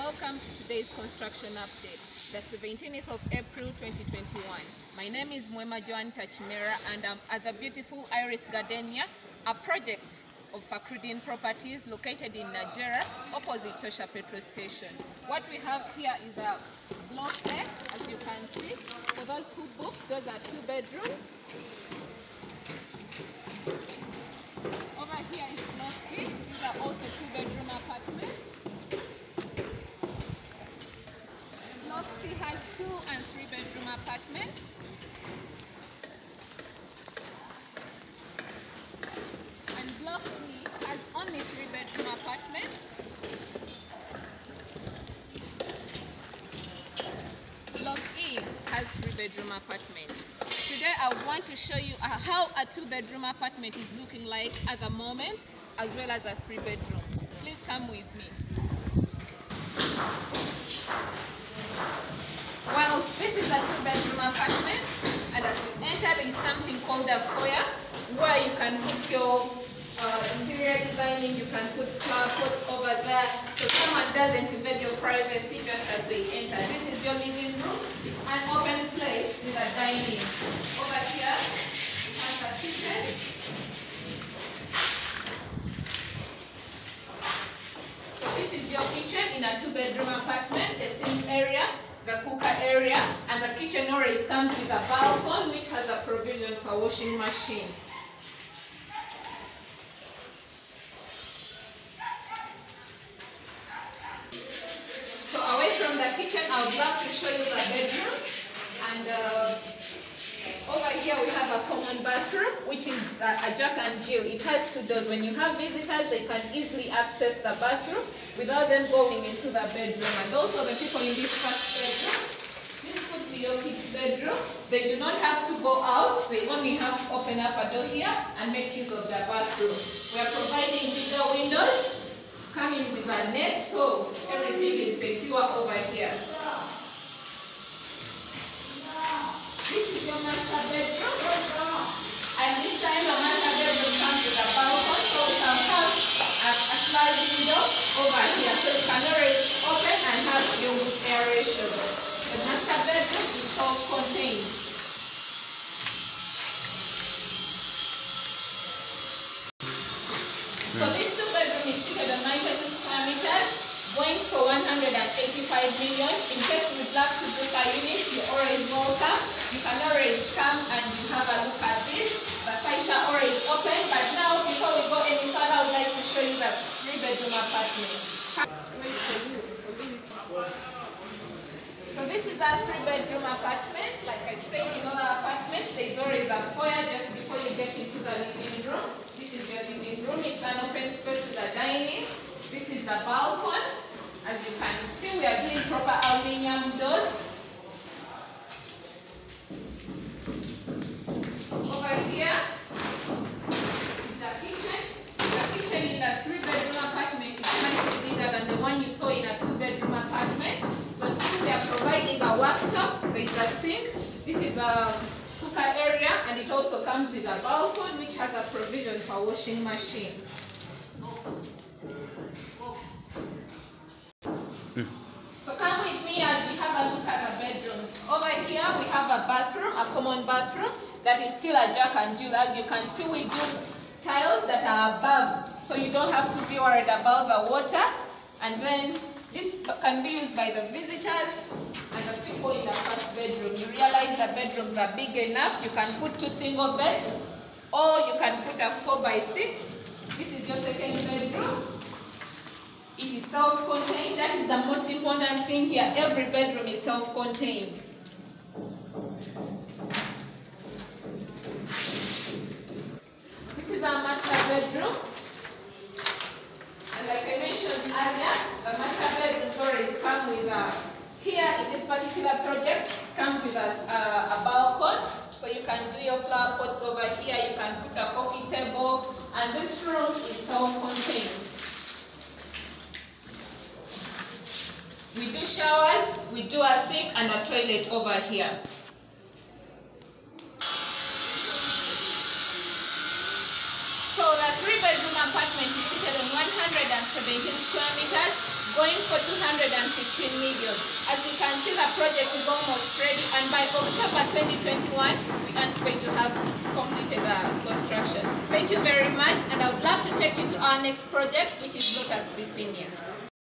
welcome to today's construction update, the 17th of April 2021. My name is Mwema Joan Tachimera and I'm at the beautiful Iris Gardenia, a project of Fakrudin Properties located in Nigeria, opposite Tosha Petrol Station. What we have here is a block A, as you can see. For those who book, those are 2 bedrooms. Over here is block B. These are also 2-bedroom apartments. Block C has 2 and 3-bedroom apartments. And block D has only 3-bedroom apartments. Block E has 3-bedroom apartments. Today I want to show you how a 2-bedroom apartment is looking like at the moment, as well as a 3-bedroom. Please come with me. Well, this is a 2-bedroom apartment, and as you enter, there is something called a foyer, where you can put your interior designing. You can put flower pots over there, so someone doesn't invade your privacy just as they enter. This is your living room. It's an open place with a dining. Over here, it has a kitchen. So this is your kitchen in a 2-bedroom apartment, the sink area, the cooker area, and the kitchen always comes with a balcony which has a provision for washing machine. So away from the kitchen, I would love to show you the bedroom. And over here we have a common bathroom, which is a Jack and Jill. It has 2 doors. When you have visitors, they can easily access the bathroom without them going into the bedroom. And also the people in this first bedroom, this could be your kids' bedroom. They do not have to go out. They only have to open up a door here and make use of the bathroom. We are providing bigger windows, coming with a net, so everything is secure over here. This is your master bedroom, and this time the master bedroom comes with a balcony, so we can have a slide window over here, so you can always open and have your good aeration. The master bedroom is self-contained. So this 2-bedroom is seated on 90 square meters, going for 185 million. In case you would love to book a unit, you're always welcome. You can always come and have a look at this. The sites are always open, but now before we go any further, I would like to show you the 3-bedroom apartment. So this is a 3-bedroom apartment. Like I said, in all our apartments, there is always a foyer just before you get into the living room. This is your living room. It's an open space with a dining. This is the balcony. As you can see, we are doing proper aluminum doors. Over here is the kitchen. The kitchen in the 3-bedroom apartment is slightly bigger than the one you saw in a 2-bedroom apartment. So still they are providing a worktop. There is a sink. This is a cooker area, and it also comes with a balcony which has a provision for washing machine. So come with me as we have a look at the bedrooms. Over here we have a bathroom, a common bathroom that is still a Jack and Jill. As you can see, we do tiles that are above, so you don't have to be worried about the water. And then this can be used by the visitors and the people in the first bedroom. You realize the bedrooms are big enough. You can put 2 single beds, or you can put a 4x6. This is your second bedroom. It is self-contained. That is the most important thing here. Every bedroom is self-contained. This is our master bedroom. And like I mentioned earlier, the master bedroom always come with here in this particular project, comes with a balcony. So you can do your flower pots over here. You can put a coffee table. And this room is self-contained. We do showers, we do a sink and a toilet over here. So the 3-bedroom apartment is seated on 117 square meters, going for 215 million. As you can see, the project is almost ready, and by October 2021, we anticipate to have completed the construction. Thank you very much, and I would love to take you to our next project, which is Lucas B. Senior.